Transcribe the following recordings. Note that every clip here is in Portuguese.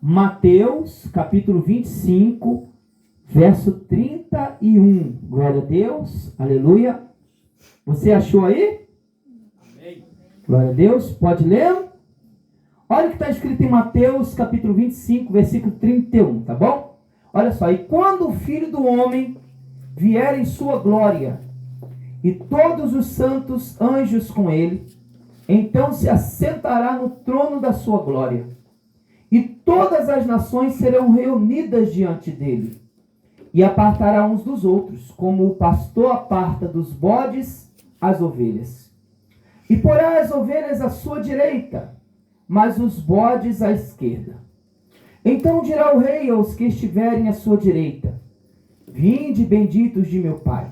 Mateus, capítulo 25, verso 31. Glória a Deus, aleluia. Você achou aí? Amém. Glória a Deus, pode ler? Olha o que está escrito em Mateus, capítulo 25, versículo 31, tá bom? Olha só, e quando o Filho do Homem vier em sua glória, e todos os santos anjos com ele, então se assentará no trono da sua glória. E todas as nações serão reunidas diante dele. E apartará uns dos outros, como o pastor aparta dos bodes as ovelhas. E porá as ovelhas à sua direita, mas os bodes à esquerda. Então dirá o rei aos que estiverem à sua direita: Vinde, benditos de meu Pai,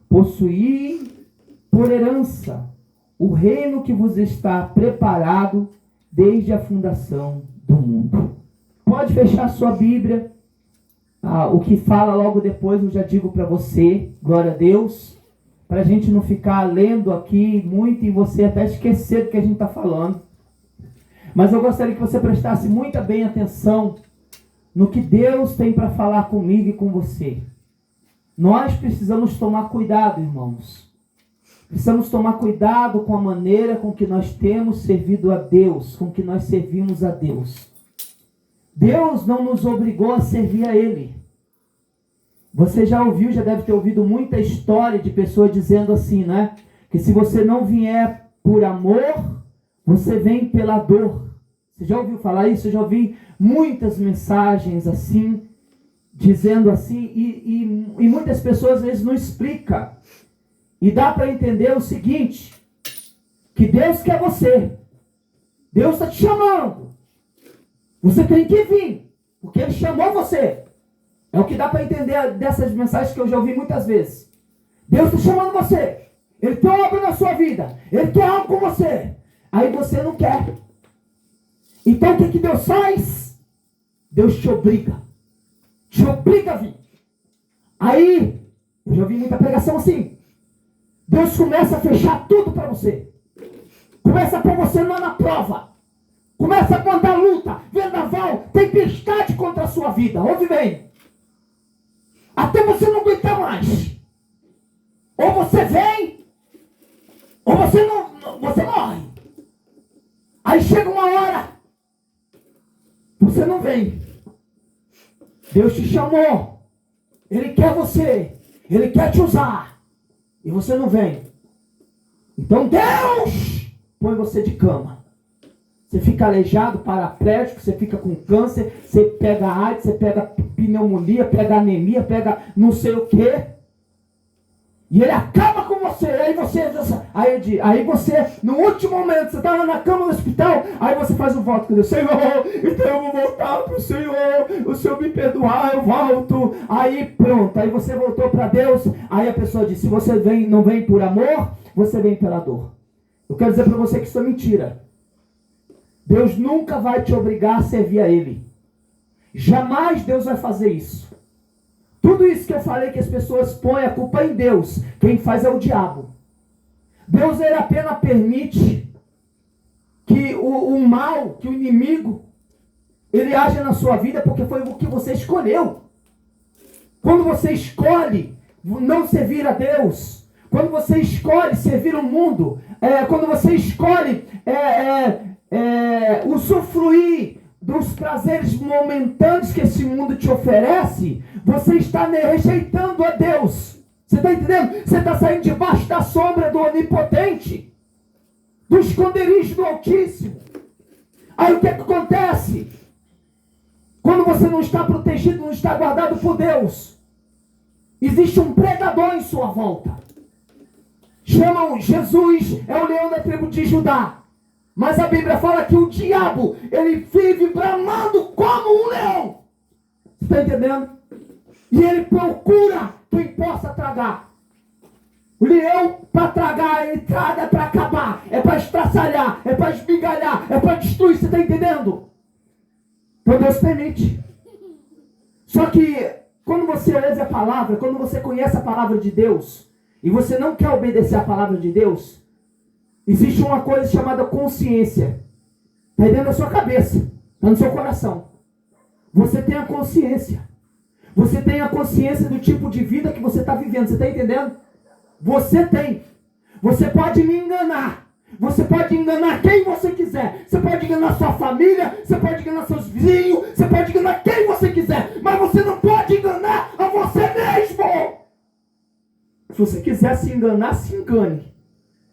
possuí por herança o reino que vos está preparado desde a fundação do mundo. Pode fechar sua Bíblia. O que fala logo depois eu já digo para você, glória a Deus, para a gente não ficar lendo aqui muito e você até esquecer do que a gente está falando. Mas eu gostaria que você prestasse muita bem atenção no que Deus tem para falar comigo e com você. Nós precisamos tomar cuidado, irmãos. Precisamos tomar cuidado com a maneira com que nós temos servido a Deus, com que nós servimos a Deus. Deus não nos obrigou a servir a Ele. Você já ouviu, já deve ter ouvido muita história de pessoas dizendo assim, né? Que se você não vier por amor, você vem pela dor. Você já ouviu falar isso? Eu já ouvi muitas mensagens assim, dizendo assim, e muitas pessoas às vezes não explicam. E dá para entender o seguinte, que Deus quer você. Deus está te chamando. Você tem que vir, porque Ele chamou você. É o que dá para entender dessas mensagens que eu já ouvi muitas vezes. Deus está chamando você. Ele tem obra na sua vida. Ele quer algo com você. Aí você não quer. Então o que Deus faz? Deus te obriga. Te obriga a vir. Aí, eu já ouvi muita pregação assim. Deus começa a fechar tudo para você. Começa a pôr você na prova. Começa a mandar luta, vendaval, tempestade contra a sua vida. Ouve bem. Até você não aguentar mais. Ou você vem, ou você morre. Aí chega uma hora, você não vem. Deus te chamou. Ele quer você. Ele quer te usar. E você não vem. Então Deus põe você de cama. Você fica aleijado, paraplégico, você fica com câncer, você pega AIDS, você pega pneumonia, pega anemia, pega não sei o quê. E ele acaba com você. Aí você, no último momento, você estava na cama do hospital, aí você faz um voto com Deus. Senhor, então eu vou voltar para o Senhor. O Senhor me perdoar, eu volto. Aí pronto, aí você voltou para Deus. Aí a pessoa diz, se você não vem por amor, você vem pela dor. Eu quero dizer para você que isso é mentira. Deus nunca vai te obrigar a servir a Ele. Jamais Deus vai fazer isso. Tudo isso que eu falei que as pessoas põem a culpa em Deus. Quem faz é o diabo. Deus ele apenas permite que o mal, que o inimigo, ele age na sua vida porque foi o que você escolheu. Quando você escolhe não servir a Deus, quando você escolhe servir o mundo, quando você escolhe usufruir dos prazeres momentâneos que esse mundo te oferece, você está rejeitando a Deus. Você está entendendo? Você está saindo debaixo da sombra do Onipotente, do esconderijo do Altíssimo. Aí o que acontece? Quando você não está protegido, não está guardado por Deus, existe um predador em sua volta. Chamam Jesus, é o leão da tribo de Judá. Mas a Bíblia fala que o diabo, ele vive bramando como um leão. Você está entendendo? E ele procura quem possa tragar. O leão, para tragar, ele traga para acabar. É para estraçalhar, é para esmigalhar, é para destruir. Você está entendendo? Então Deus permite. Só que, quando você ouve a palavra, quando você conhece a palavra de Deus, e você não quer obedecer a palavra de Deus, existe uma coisa chamada consciência. Está dentro da sua cabeça, está no seu coração. Você tem a consciência. Você tem a consciência do tipo de vida que você está vivendo. Você está entendendo? Você tem. Você pode me enganar. Você pode enganar quem você quiser. Você pode enganar sua família. Você pode enganar seus vizinhos. Você pode enganar quem você quiser. Mas você não pode enganar a você mesmo. Se você quiser se enganar, se engane.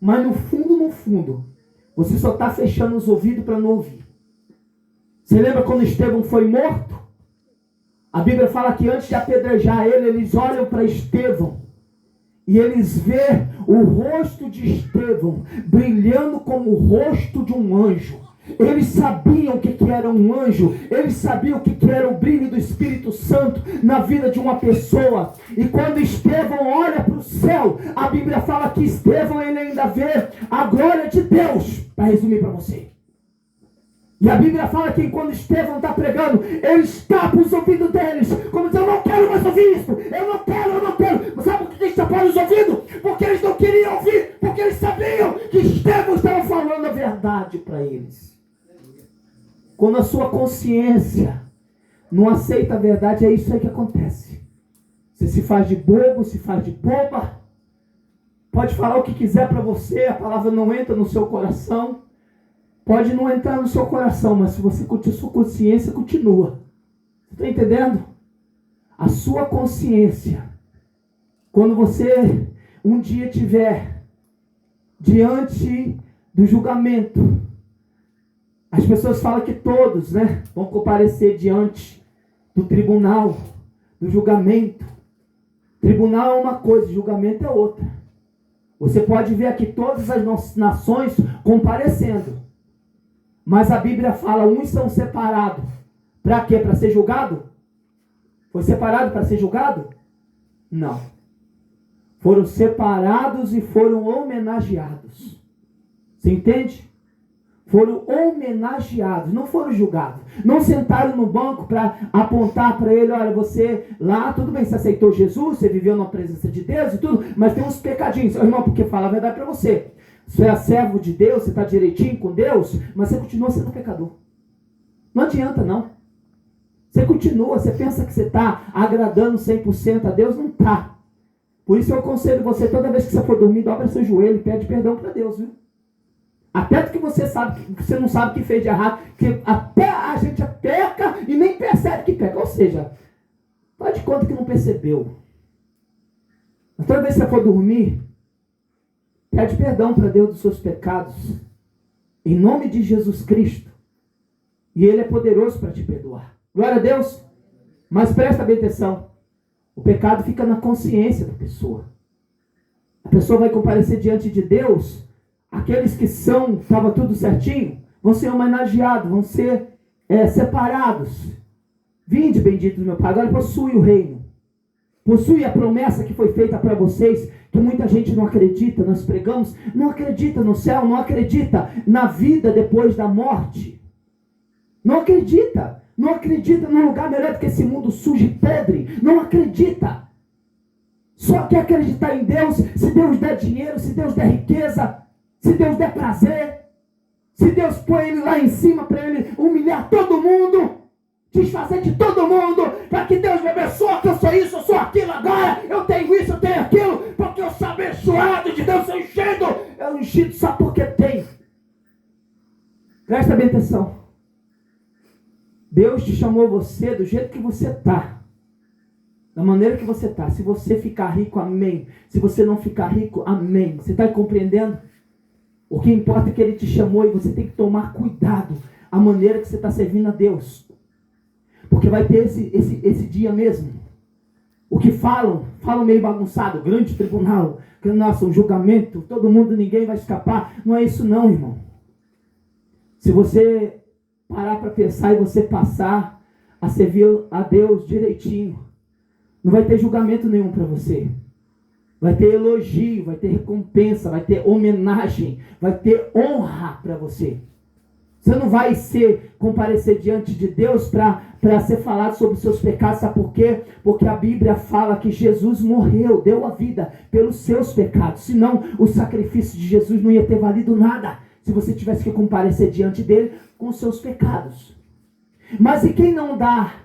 Mas no fundo, você só está fechando os ouvidos para não ouvir. Você lembra quando Estevão foi morto? A Bíblia fala que antes de apedrejar ele, eles olham para Estevão. E eles vê o rosto de Estevão brilhando como o rosto de um anjo. Eles sabiam o que era um anjo. Eles sabiam o que era o brilho do Espírito Santo na vida de uma pessoa. E quando Estevão olha para o céu, a Bíblia fala que Estevão ele ainda vê a glória de Deus. Para resumir para você. E a Bíblia fala que quando Estevão está pregando, ele tapa os ouvidos deles, como diz, eu não quero mais ouvir isso, eu não quero. Mas sabe por que eles taparam os ouvidos? Porque eles não queriam ouvir, porque eles sabiam que Estevão estava falando a verdade para eles. Quando a sua consciência não aceita a verdade, é isso aí que acontece. Você se faz de bobo, se faz de boba, pode falar o que quiser para você, a palavra não entra no seu coração. Pode não entrar no seu coração, mas se você curtir sua consciência, continua. Está entendendo? A sua consciência, quando você um dia estiver diante do julgamento, as pessoas falam que todos, vão comparecer diante do tribunal, do julgamento. Tribunal é uma coisa, julgamento é outra. Você pode ver aqui todas as nações comparecendo. Mas a Bíblia fala, uns são separados. Para quê? Para ser julgado? Foi separado para ser julgado? Não. Foram separados e foram homenageados. Você entende? Foram homenageados, não foram julgados. Não sentaram no banco para apontar para ele, olha, você lá, tudo bem, você aceitou Jesus, você viveu na presença de Deus e tudo, mas tem uns pecadinhos. Irmão, porque fala a verdade para você. Você é servo de Deus, você está direitinho com Deus, mas você continua sendo pecador. Não adianta, não. Você continua, você pensa que você está agradando 100% a Deus, não está. Por isso eu aconselho você, toda vez que você for dormir, dobra seu joelho e pede perdão para Deus, viu? Até que você sabe que você não sabe o que fez de errado, que até a gente peca e nem percebe que peca. Ou seja, faz de conta que não percebeu. Mas toda vez que você for dormir, pede perdão para Deus dos seus pecados, em nome de Jesus Cristo, e Ele é poderoso para te perdoar. Glória a Deus. Mas presta bem atenção, o pecado fica na consciência da pessoa. A pessoa vai comparecer diante de Deus, aqueles que estava tudo certinho, vão ser homenageados, vão ser separados. Vinde, bendito do meu Pai, agora possui o reino. Possui a promessa que foi feita para vocês, que muita gente não acredita. Nós pregamos, não acredita no céu, não acredita na vida depois da morte. Não acredita num lugar melhor do que esse mundo sujo e podre. Não acredita. Só quer acreditar em Deus se Deus der dinheiro, se Deus der riqueza, se Deus der prazer, se Deus põe ele lá em cima para ele humilhar todo mundo, desfazer de todo mundo, para que Deus me abençoe, que eu sou isso, eu sou aquilo agora, eu tenho isso, eu tenho aquilo, porque eu sou abençoado de Deus, eu ungido. É ungido só porque tem. Presta bem atenção. Deus te chamou você do jeito que você está. Da maneira que você está. Se você ficar rico, amém. Se você não ficar rico, amém. Você está compreendendo? O que importa é que Ele te chamou e você tem que tomar cuidado a maneira que você está servindo a Deus. Porque vai ter esse dia mesmo. O que falam meio bagunçado, grande tribunal, que nossa, um julgamento, todo mundo, ninguém vai escapar. Não é isso não, irmão. Se você parar para pensar e você passar a servir a Deus direitinho, não vai ter julgamento nenhum para você. Vai ter elogio, vai ter recompensa, vai ter homenagem, vai ter honra para você. Você não vai comparecer diante de Deus para ser falado sobre os seus pecados. Sabe por quê? Porque a Bíblia fala que Jesus morreu, deu a vida pelos seus pecados. Senão o sacrifício de Jesus não ia ter valido nada, se você tivesse que comparecer diante dele com os seus pecados. Mas e quem não dá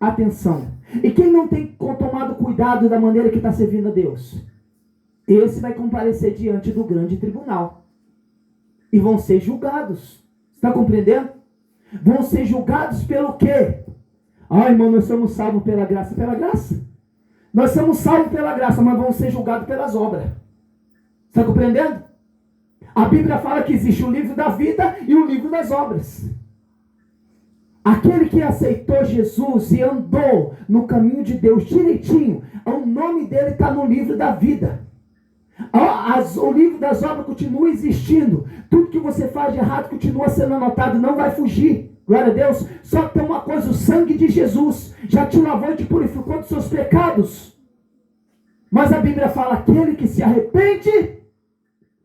atenção. E quem não tem tomado cuidado da maneira que está servindo a Deus, esse vai comparecer diante do grande tribunal. E vão ser julgados. Está compreendendo? Vão ser julgados pelo quê? Irmão, nós somos salvos pela graça. Pela graça? Nós somos salvos pela graça, mas vamos ser julgados pelas obras. Está compreendendo? A Bíblia fala que existe o livro da vida e o livro das obras. Aquele que aceitou Jesus e andou no caminho de Deus direitinho, o nome dele está no livro da vida. O livro das obras continua existindo. Tudo que você faz de errado continua sendo anotado, não vai fugir. Glória a Deus. Só que tem uma coisa: o sangue de Jesus já te lavou e te purificou dos seus pecados. Mas a Bíblia fala: aquele que se arrepende,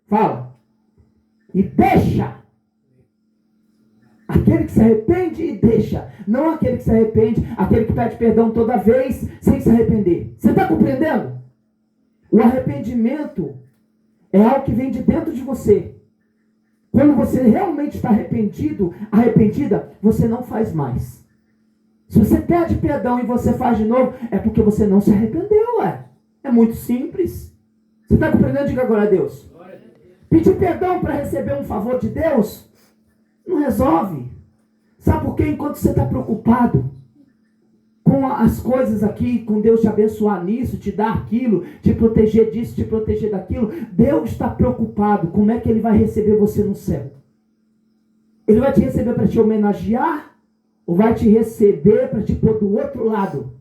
fala, e deixa. Aquele que se arrepende e deixa. Não aquele que se arrepende, aquele que pede perdão toda vez sem se arrepender. Você está compreendendo? O arrependimento é algo que vem de dentro de você. Quando você realmente está arrependida, você não faz mais. Se você pede perdão e você faz de novo, é porque você não se arrependeu, É muito simples. Você está compreendendo? Diga glória a Deus. Pedir perdão para receber um favor de Deus não resolve. Sabe por quê? Enquanto você está preocupado com as coisas aqui, com Deus te abençoar nisso, te dar aquilo, te proteger disso, te proteger daquilo, Deus está preocupado como é que Ele vai receber você no céu. Ele vai te receber para te homenagear, ou vai te receber para te pôr do outro lado,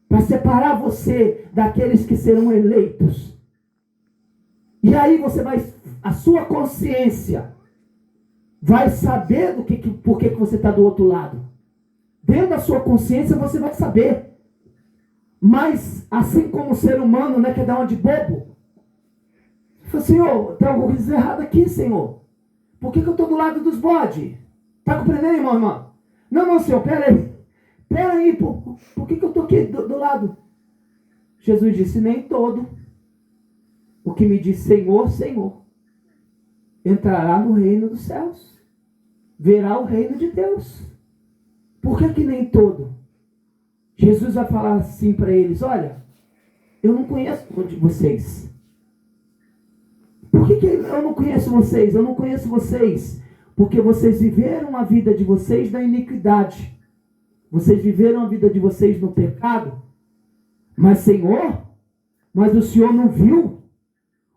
para separar você daqueles que serão eleitos. E aí a sua consciência vai saber por que você está do outro lado. Dentro da sua consciência você vai saber. Mas assim como o ser humano, quer dar uma de bobo. Fala: Senhor, tem alguma coisa errada aqui, Senhor. Por que eu estou do lado dos bodes? Está compreendendo, irmão? Não, Senhor, pera aí, por que eu estou aqui do lado? Jesus disse: nem todo o que me diz Senhor, Senhor, entrará no reino dos céus, verá o reino de Deus. Por que nem todo? Jesus vai falar assim para eles: olha, eu não conheço vocês. Por que eu não conheço vocês? Eu não conheço vocês porque vocês viveram a vida de vocês na iniquidade. Vocês viveram a vida de vocês no pecado. Mas Senhor, o Senhor não viu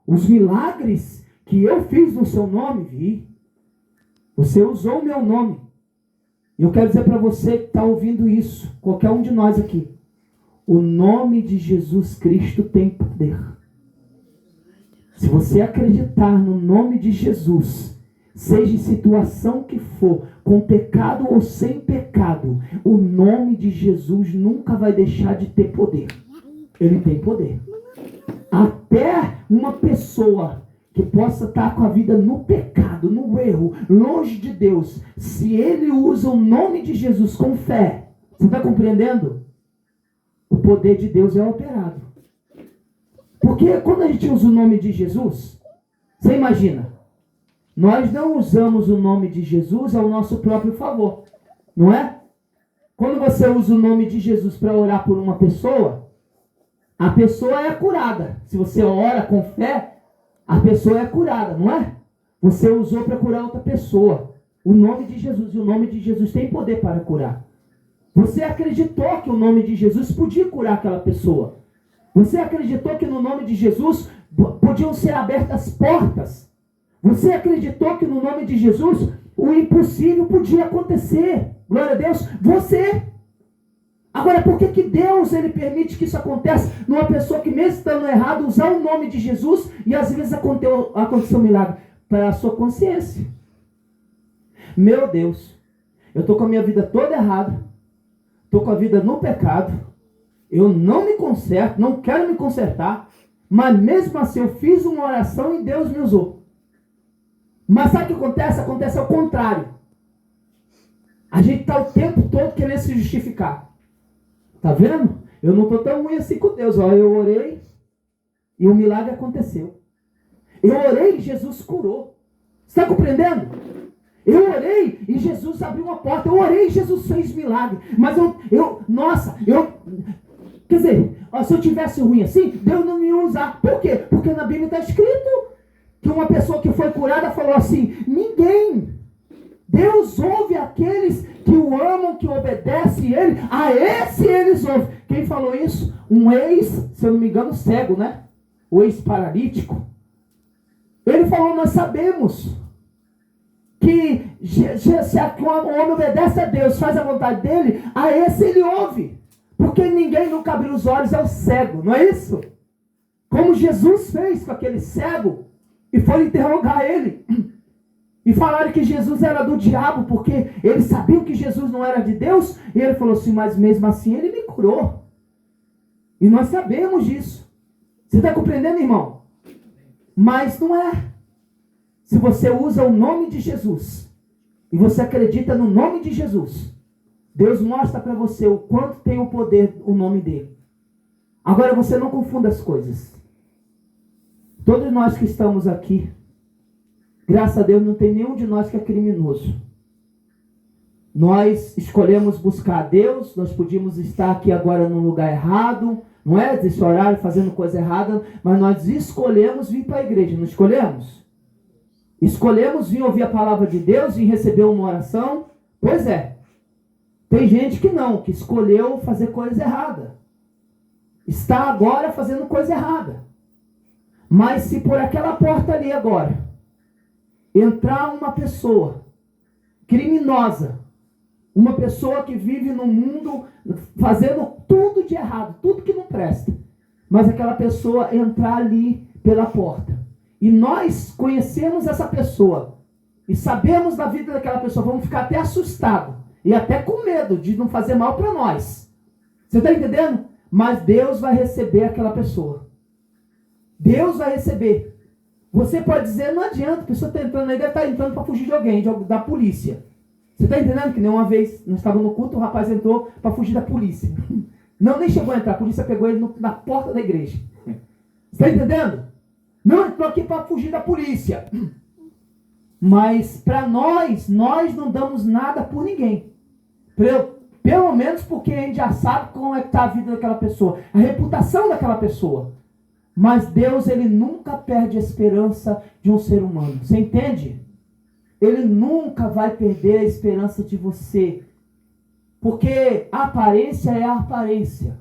os milagres que eu fiz no seu nome? Vi. Você usou o meu nome. E eu quero dizer para você que está ouvindo isso, qualquer um de nós aqui, o nome de Jesus Cristo tem poder. Se você acreditar no nome de Jesus, seja em situação que for, com pecado ou sem pecado, o nome de Jesus nunca vai deixar de ter poder. Ele tem poder. Até uma pessoa que possa estar com a vida no pecado, no erro, longe de Deus, se ele usa o nome de Jesus com fé, você está compreendendo? O poder de Deus é operado. Porque quando a gente usa o nome de Jesus, você imagina, nós não usamos o nome de Jesus ao nosso próprio favor, não é? Quando você usa o nome de Jesus para orar por uma pessoa, a pessoa é curada. Se você ora com fé, a pessoa é curada, não é? Você usou para curar outra pessoa. O nome de Jesus. E o nome de Jesus tem poder para curar. Você acreditou que o nome de Jesus podia curar aquela pessoa. Você acreditou que no nome de Jesus podiam ser abertas portas. Você acreditou que no nome de Jesus o impossível podia acontecer. Glória a Deus. Você. Agora, por que Deus ele permite que isso aconteça numa pessoa que, mesmo estando errado, usar o nome de Jesus e às vezes aconteceu um milagre? Para a sua consciência. Meu Deus, eu estou com a minha vida toda errada, estou com a vida no pecado, eu não me conserto, não quero me consertar, mas mesmo assim eu fiz uma oração e Deus me usou. Mas sabe o que acontece? Acontece ao contrário. A gente está o tempo todo querendo se justificar. Tá vendo? Eu não estou tão ruim assim com Deus. Eu orei e o milagre aconteceu. Eu orei e Jesus curou. Você está compreendendo? Eu orei e Jesus abriu uma porta. Eu orei e Jesus fez milagre. Mas quer dizer, se eu tivesse ruim assim, Deus não me ia usar. Por quê? Porque na Bíblia está escrito que uma pessoa que foi curada falou assim, Deus ouve aqueles que o amam, que obedecem ele, a esse eles ouvem. Quem falou isso? Um se eu não me engano, cego, né? O ex-paralítico. Ele falou, nós sabemos que se o homem obedece a Deus, faz a vontade dele, a esse ele ouve. Porque ninguém nunca abriu os olhos ao cego, não é isso? Como Jesus fez com aquele cego, e foi interrogar ele. E falaram que Jesus era do diabo, porque eles sabiam que Jesus não era de Deus. E ele falou assim, mas mesmo assim ele me curou. E nós sabemos disso. Você está compreendendo, irmão? Mas não é. Se você usa o nome de Jesus, e você acredita no nome de Jesus, Deus mostra para você o quanto tem o poder o nome dele. Agora você não confunda as coisas. Todos nós que estamos aqui, graças a Deus, não tem nenhum de nós que é criminoso. Nós escolhemos buscar a Deus, nós podíamos estar aqui agora no lugar errado, não é? Desse horário, fazendo coisa errada, mas nós escolhemos vir para a igreja, não escolhemos? Escolhemos vir ouvir a palavra de Deus, vir receber uma oração. Pois é, tem gente que não, que escolheu fazer coisa errada. Está agora fazendo coisa errada. Mas se por aquela porta ali agora entrar uma pessoa criminosa, uma pessoa que vive no mundo fazendo tudo de errado, tudo que não presta, mas aquela pessoa entrar ali pela porta, e nós conhecemos essa pessoa, e sabemos da vida daquela pessoa, vamos ficar até assustados, e até com medo de não fazer mal para nós. Você está entendendo? Mas Deus vai receber aquela pessoa. Deus vai receber. Você pode dizer, não adianta, a pessoa está entrando aí, deve estar entrando para fugir de alguém, da polícia. Você está entendendo que nem uma vez, nós estávamos no culto, o rapaz entrou para fugir da polícia. Não, nem chegou a entrar, a polícia pegou ele na porta da igreja. Você está entendendo? Não, entrou aqui para fugir da polícia. Mas para nós não damos nada por ninguém. Pelo menos porque a gente já sabe como é que está a vida daquela pessoa, a reputação daquela pessoa. Mas Deus, ele nunca perde a esperança de um ser humano. Você entende? Ele nunca vai perder a esperança de você. Porque a aparência é a aparência.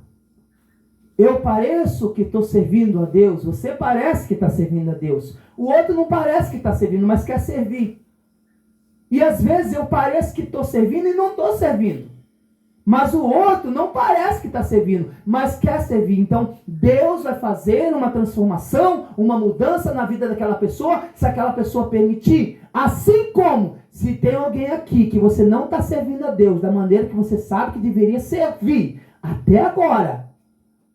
Eu pareço que estou servindo a Deus. Você parece que está servindo a Deus. O outro não parece que está servindo, mas quer servir. E às vezes eu pareço que estou servindo e não estou servindo. Mas o outro não parece que está servindo, mas quer servir. Então, Deus vai fazer uma transformação, uma mudança na vida daquela pessoa, se aquela pessoa permitir. Assim como, se tem alguém aqui que você não está servindo a Deus da maneira que você sabe que deveria servir, até agora,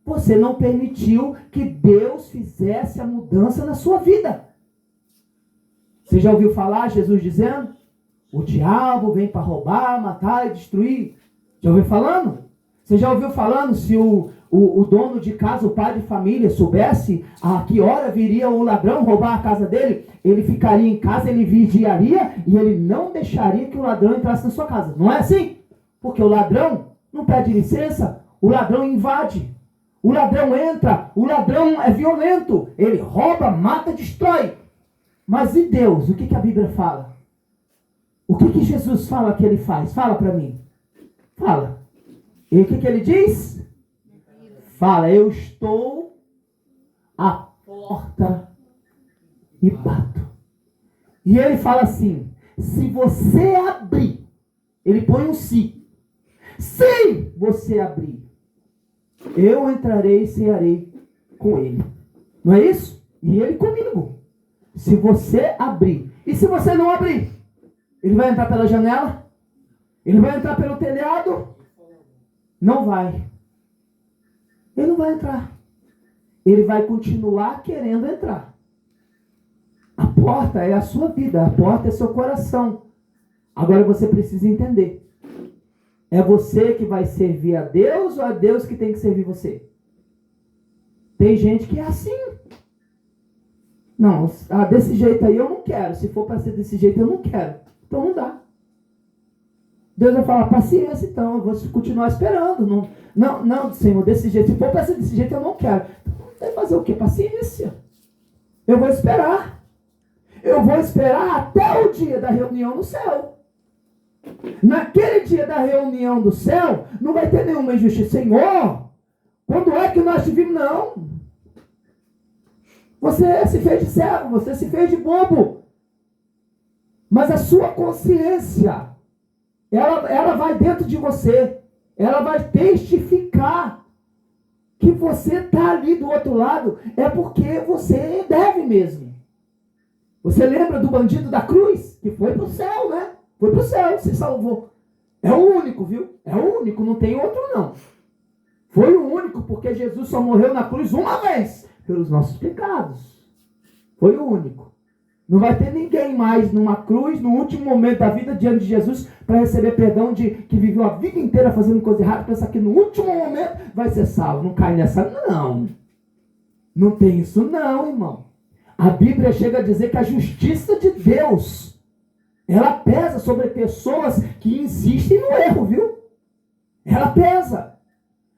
você não permitiu que Deus fizesse a mudança na sua vida. Você já ouviu falar Jesus dizendo? O diabo vem para roubar, matar e destruir. Já ouviu falando? Você já ouviu falando se o dono de casa, o pai de família, soubesse a que hora viria o ladrão roubar a casa dele, ele ficaria em casa, ele vigiaria e ele não deixaria que o ladrão entrasse na sua casa. Não é assim? Porque o ladrão não pede licença, o ladrão invade, o ladrão entra, o ladrão é violento, ele rouba, mata, destrói. Mas e Deus? O que a Bíblia fala? O que Jesus fala que ele faz? Fala para mim. Fala. E o que ele diz? Fala, eu estou à porta e bato. E ele fala assim, se você abrir, ele põe um se. Se você abrir, eu entrarei e cearei com ele. Não é isso? E ele comigo. Se você abrir. E se você não abrir? Ele vai entrar pela janela? Ele vai entrar pelo telhado? Não vai. Ele não vai entrar. Ele vai continuar querendo entrar. A porta é a sua vida. A porta é seu coração. Agora você precisa entender. É você que vai servir a Deus ou é Deus que tem que servir você? Tem gente que é assim. Não, desse jeito aí eu não quero. Se for para ser desse jeito eu não quero. Então não dá. Deus vai falar, paciência então, eu vou continuar esperando. Não, Senhor, desse jeito. Se for para ser desse jeito, eu não quero. Vai fazer o quê? Paciência. Eu vou esperar. Eu vou esperar até o dia da reunião no céu. Naquele dia da reunião do céu, não vai ter nenhuma injustiça. Senhor, quando é que nós te vimos? Não. Você se fez de cego, você se fez de bobo. Mas a sua consciência, ela vai dentro de você. Ela vai testificar que você está ali do outro lado. É porque você deve mesmo. Você lembra do bandido da cruz? Que foi para o céu, né? Foi para o céu, se salvou. É o único, viu? É o único, não tem outro não. Foi o único, porque Jesus só morreu na cruz uma vez pelos nossos pecados. Foi o único. Não vai ter ninguém mais numa cruz, no último momento da vida, diante de Jesus, para receber perdão de que viveu a vida inteira fazendo coisa errada, pensar que no último momento vai ser salvo. Não cai nessa, não. Não tem isso não, irmão. A Bíblia chega a dizer que a justiça de Deus, ela pesa sobre pessoas que insistem no erro, viu? Ela pesa.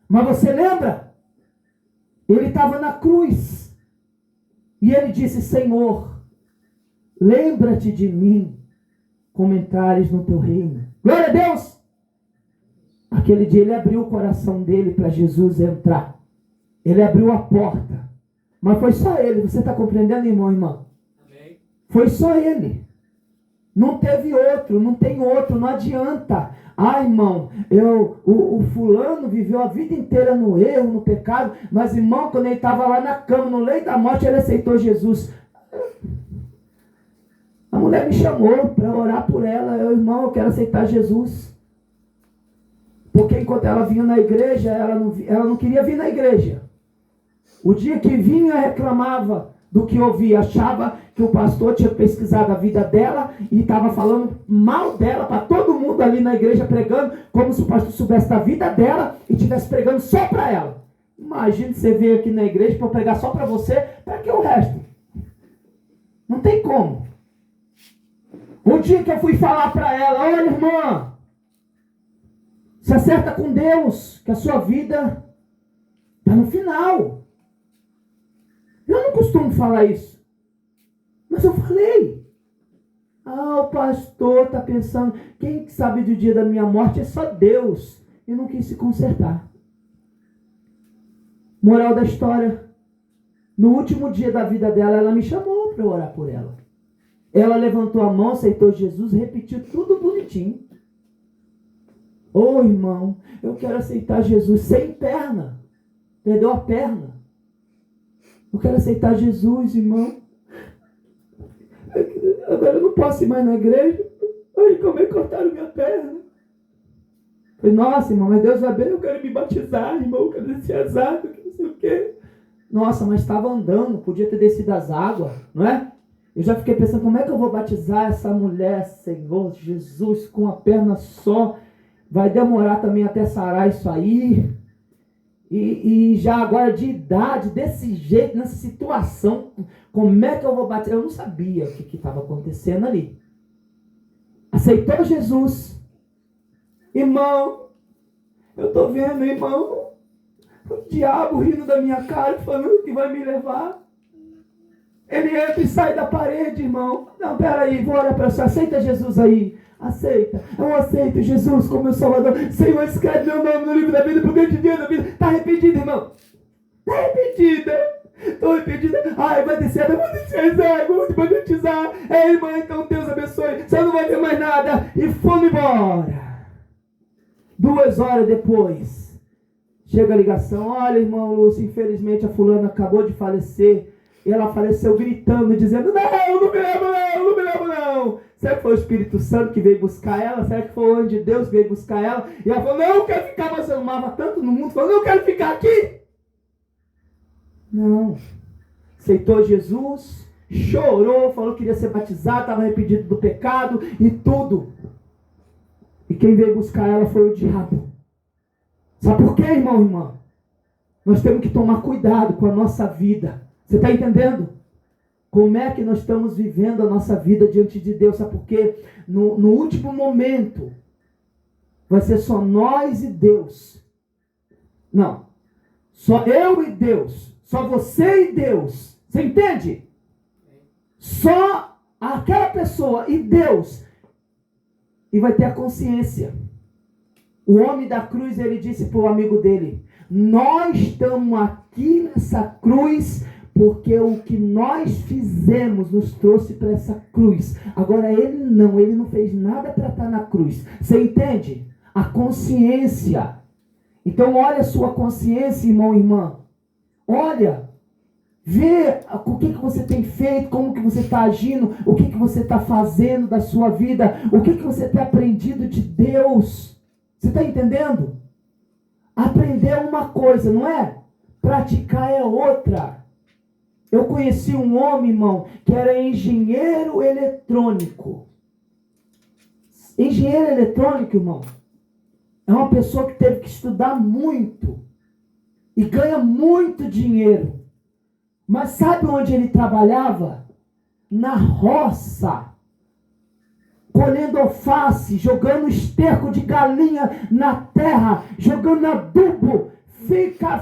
Mas você lembra? Ele estava na cruz. E ele disse, Senhor, lembra-te de mim como entrares no teu reino. Glória a Deus! Aquele dia ele abriu o coração dele para Jesus entrar. Ele abriu a porta. Mas foi só ele. Você está compreendendo, irmão, irmã? Amém. Foi só ele. Não teve outro, não tem outro, não adianta. Ah, irmão, o fulano viveu a vida inteira no erro, no pecado, mas, irmão, quando ele estava lá na cama, no leito da morte, ele aceitou Jesus. A mulher me chamou para orar por ela. Irmão, eu quero aceitar Jesus. Porque enquanto ela vinha na igreja, ela não queria vir na igreja. O dia que vinha, reclamava do que ouvia, achava que o pastor tinha pesquisado a vida dela e estava falando mal dela para todo mundo ali na igreja, pregando, como se o pastor soubesse da vida dela e estivesse pregando só para ela. Imagina você veio aqui na igreja para pregar só para você, para que o resto? Não tem como. O dia que eu fui falar para ela, olha, irmã, se acerta com Deus, que a sua vida está no final. Eu não costumo falar isso. Mas eu falei. Ah, o pastor está pensando, quem sabe do dia da minha morte é só Deus. E não quis se consertar. Moral da história. No último dia da vida dela, ela me chamou para orar por ela. Ela levantou a mão, aceitou Jesus, repetiu tudo bonitinho. Ô irmão, eu quero aceitar Jesus sem perna. Perdeu a perna. Eu quero aceitar Jesus, irmão. Agora eu não posso ir mais na igreja. Ai, como é que cortaram minha perna? Falei, nossa, irmão, mas Deus vai bem, eu quero me batizar, irmão. Eu quero descer as águas, que não sei o quê. Nossa, mas estava andando, podia ter descido as águas, não é? Eu já fiquei pensando, como é que eu vou batizar essa mulher, Senhor Jesus, com a perna só? Vai demorar também até sarar isso aí. E já agora de idade, desse jeito, nessa situação, como é que eu vou batizar? Eu não sabia o que estava acontecendo ali. Aceitou Jesus. Irmão, eu estou vendo, irmão, o diabo rindo da minha cara, falando que vai me levar. Ele entra e sai da parede, irmão. Não, peraí, vou orar para você. Aceita Jesus aí. Aceita. Eu aceito Jesus como meu Salvador. Senhor, escreve meu nome no livro da vida, porque de dia da vida. Está arrependido, irmão? Está arrependida? Estou arrependida. Ai, vai descer, eu vou descer as águas, vou te batizar. É, irmã, então Deus abençoe. Você não vai ver mais nada. E fomos embora. 2 horas depois, chega a ligação. Olha, irmão Lúcio, infelizmente a fulana acabou de falecer. E ela faleceu gritando, dizendo, não me leva não, não me leva não. Será que foi o Espírito Santo que veio buscar ela? Será que foi o anjo de Deus que veio buscar ela? E ela falou, não, eu quero ficar, mas eu amava tanto no mundo. Falou, não, eu quero ficar aqui. Não. Aceitou Jesus, chorou, falou que queria ser batizado, estava arrependido do pecado e tudo. E quem veio buscar ela foi o diabo. Sabe por quê, irmão e irmã? Nós temos que tomar cuidado com a nossa vida. Você está entendendo? como é que nós estamos vivendo a nossa vida diante de Deus. Sabe por quê? No último momento, vai ser só nós e Deus. Não. Só eu e Deus. Só você e Deus. Você entende? Só aquela pessoa e Deus. E vai ter a consciência. O homem da cruz, ele disse para o amigo dele: nós estamos aqui nessa cruz porque o que nós fizemos nos trouxe para essa cruz. Agora ele não fez nada para estar na cruz. Você entende? A consciência. Então olha a sua consciência, irmão e irmã. Olha. Vê o que você tem feito, como que você está agindo, o que você está fazendo da sua vida, o que você tem aprendido de Deus. Você está entendendo? Aprender é uma coisa, não é? Praticar é outra. Eu conheci um homem, irmão, que era engenheiro eletrônico. Engenheiro eletrônico, irmão, é uma pessoa que teve que estudar muito e ganha muito dinheiro. Mas sabe onde ele trabalhava? Na roça. Colhendo alface, jogando esterco de galinha na terra, jogando adubo.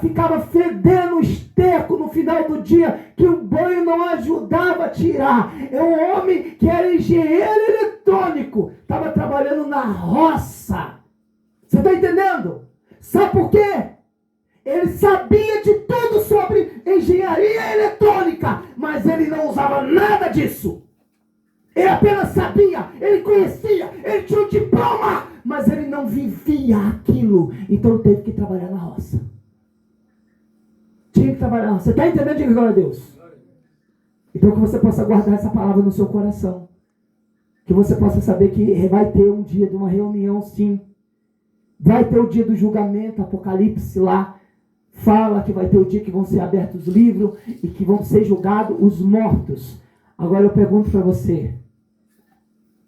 Ficava fedendo o esterco no final do dia, que o banho não ajudava a tirar. É um homem que era engenheiro eletrônico, estava trabalhando na roça. Você está entendendo? Sabe por quê? Ele sabia de tudo sobre engenharia eletrônica, mas ele não usava nada disso. Ele apenas sabia, ele conhecia, ele tinha um diploma, mas ele não vivia aquilo. Então teve que trabalhar na roça. Tinha que trabalhar na roça. Você está entendendo? Diga glória a Deus. Então que você possa guardar essa palavra no seu coração. Que você possa saber que vai ter um dia de uma reunião, sim. Vai ter o dia do julgamento, Apocalipse lá. Fala que vai ter o dia que vão ser abertos os livros e que vão ser julgados os mortos. Agora eu pergunto para você.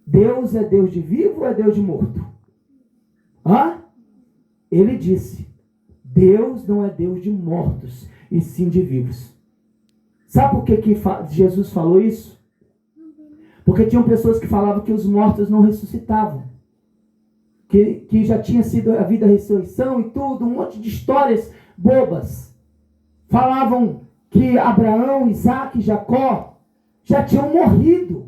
Deus é Deus de vivo ou é Deus de morto? Hã? Ele disse. Deus não é Deus de mortos, e sim de vivos. Sabe por que Jesus falou isso? Porque tinham pessoas que falavam que os mortos não ressuscitavam. Que já tinha sido a vida, a ressurreição e tudo, um monte de histórias bobas. Falavam que Abraão, Isaac e Jacó já tinham morrido.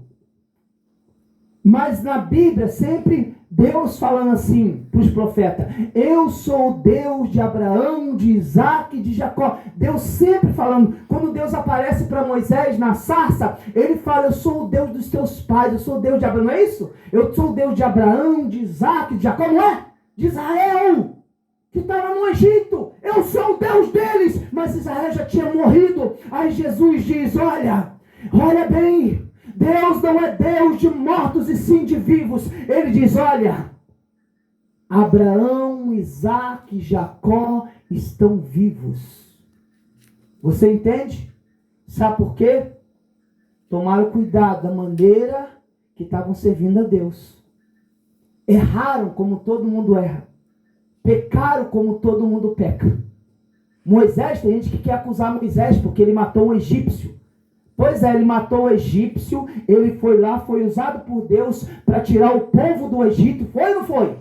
Mas na Bíblia sempre Deus falando assim para os profetas: eu sou o Deus de Abraão, de Isaac e de Jacó. Deus sempre falando. Quando Deus aparece para Moisés na sarça, ele fala: eu sou o Deus dos teus pais, eu sou o Deus de Abraão. Não é isso? Eu sou o Deus de Abraão, de Isaac, de Jacó, não é? De Israel, que estava no Egito. Eu sou o Deus deles. Mas Israel já tinha morrido. Aí Jesus diz: olha bem, Deus não é Deus de mortos e sim de vivos. Ele diz: olha, Abraão, Isaac e Jacó estão vivos. Você entende? Sabe por quê? Tomaram cuidado da maneira que estavam servindo a Deus. Erraram como todo mundo erra. Pecaram como todo mundo peca. Moisés, tem gente que quer acusar Moisés porque ele matou um egípcio. Pois é, ele matou o egípcio, ele foi lá, foi usado por Deus para tirar o povo do Egito. Foi ou não foi?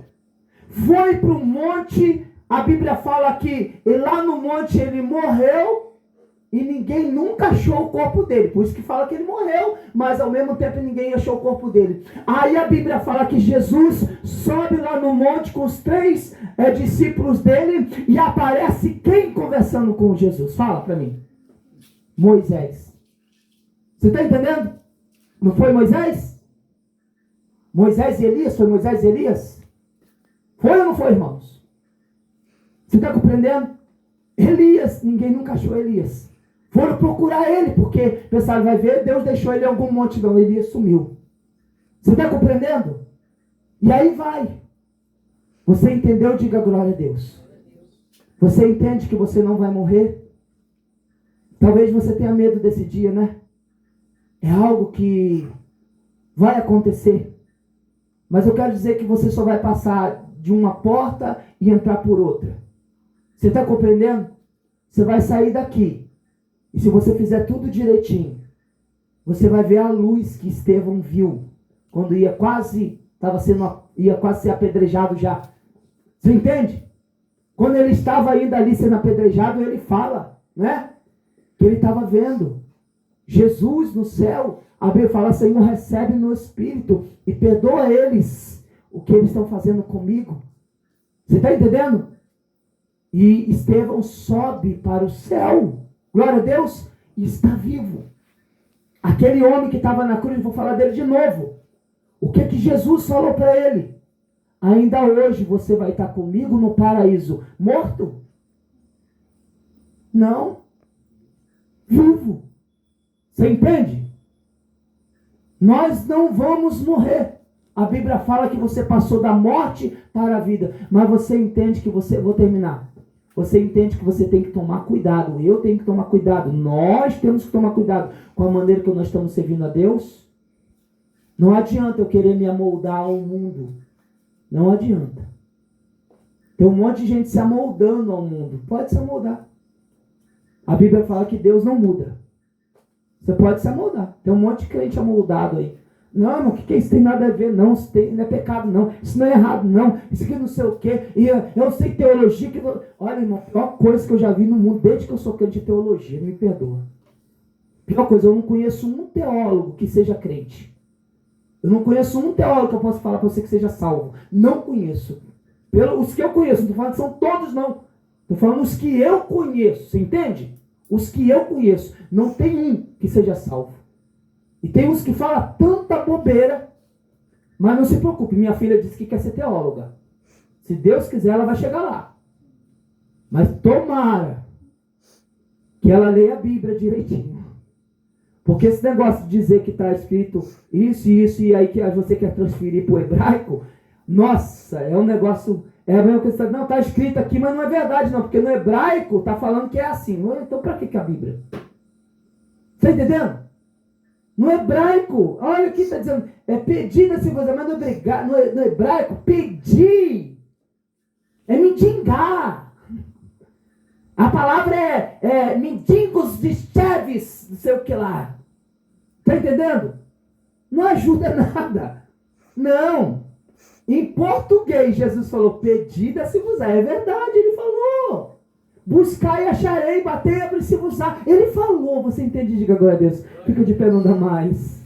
Foi para o monte, a Bíblia fala que lá no monte ele morreu e ninguém nunca achou o corpo dele. Por isso que fala que ele morreu, mas ao mesmo tempo ninguém achou o corpo dele. Aí a Bíblia fala que Jesus sobe lá no monte com os 3 discípulos dele e aparece quem conversando com Jesus? Fala para mim. Moisés. Você está entendendo? Não foi Moisés? Moisés e Elias? Foi Moisés e Elias? Foi ou não foi, irmãos? Você está compreendendo? Elias, ninguém nunca achou Elias. Foram procurar ele, porque pensaram, vai ver, Deus deixou ele em algum monte, não, Elias sumiu. Você está compreendendo? E aí vai. Você entendeu? Diga glória a Deus. Você entende que você não vai morrer? Talvez você tenha medo desse dia, né? É algo que vai acontecer. Mas eu quero dizer que você só vai passar de uma porta e entrar por outra. Você está compreendendo? Você vai sair daqui. E se você fizer tudo direitinho, você vai ver a luz que Estevão viu quando ia quase ser apedrejado já. Você entende? Quando ele estava ainda ali sendo apedrejado, ele fala, né? Que ele estava vendo Jesus no céu. A Bíblia fala: Senhor, recebe meu espírito e perdoa eles o que eles estão fazendo comigo. Você está entendendo? E Estevão sobe para o céu. Glória a Deus. E está vivo. Aquele homem que estava na cruz, vou falar dele de novo. O que Jesus falou para ele? Ainda hoje você vai estar comigo no paraíso. Morto? Não. Vivo. Você entende? Nós não vamos morrer. A Bíblia fala que você passou da morte para a vida. Mas você entende que vou terminar. Você entende que você tem que tomar cuidado. Eu tenho que tomar cuidado. Nós temos que tomar cuidado com a maneira que nós estamos servindo a Deus. Não adianta eu querer me amoldar ao mundo. Não adianta. Tem um monte de gente se amoldando ao mundo. Pode se amoldar. A Bíblia fala que Deus não muda. Você pode se amoldar. Tem um monte de crente amoldado aí. Não, irmão, o que é isso? Tem nada a ver, não. Isso não é pecado, não. Isso não é errado, não. Isso aqui não sei o quê. E eu sei teologia. Olha, irmão, a pior coisa que eu já vi no mundo, desde que eu sou crente de teologia, me perdoa. Pior coisa, eu não conheço um teólogo que seja crente. Eu não conheço um teólogo que eu possa falar para você que seja salvo. Não conheço. Os que eu conheço, não estou falando que são todos, não. Estou falando os que eu conheço, você entende? Os que eu conheço. Não tem um que seja salvo. E tem uns que falam tanta bobeira, mas não se preocupe, minha filha disse que quer ser teóloga. Se Deus quiser, ela vai chegar lá. Mas tomara que ela leia a Bíblia direitinho. Porque esse negócio de dizer que está escrito isso e isso, e aí que você quer transferir para o hebraico, nossa, é um negócio, é a mesma coisa, não, está escrito aqui, mas não é verdade não, porque no hebraico está falando que é assim. Então para que a Bíblia? Está entendendo? No hebraico, olha aqui está dizendo, é pedida se você, mas no hebraico, pedir é mendigar. A palavra é mendigos de cheves, não sei o que lá. Está entendendo? Não ajuda nada. Não. Em português, Jesus falou, pedida se vos é. É verdade, ele falou. Buscar e acharei, bater, abre-se-vos-á. Ele falou, você entende? Diga glória a Deus. Fica de pé, não dá mais.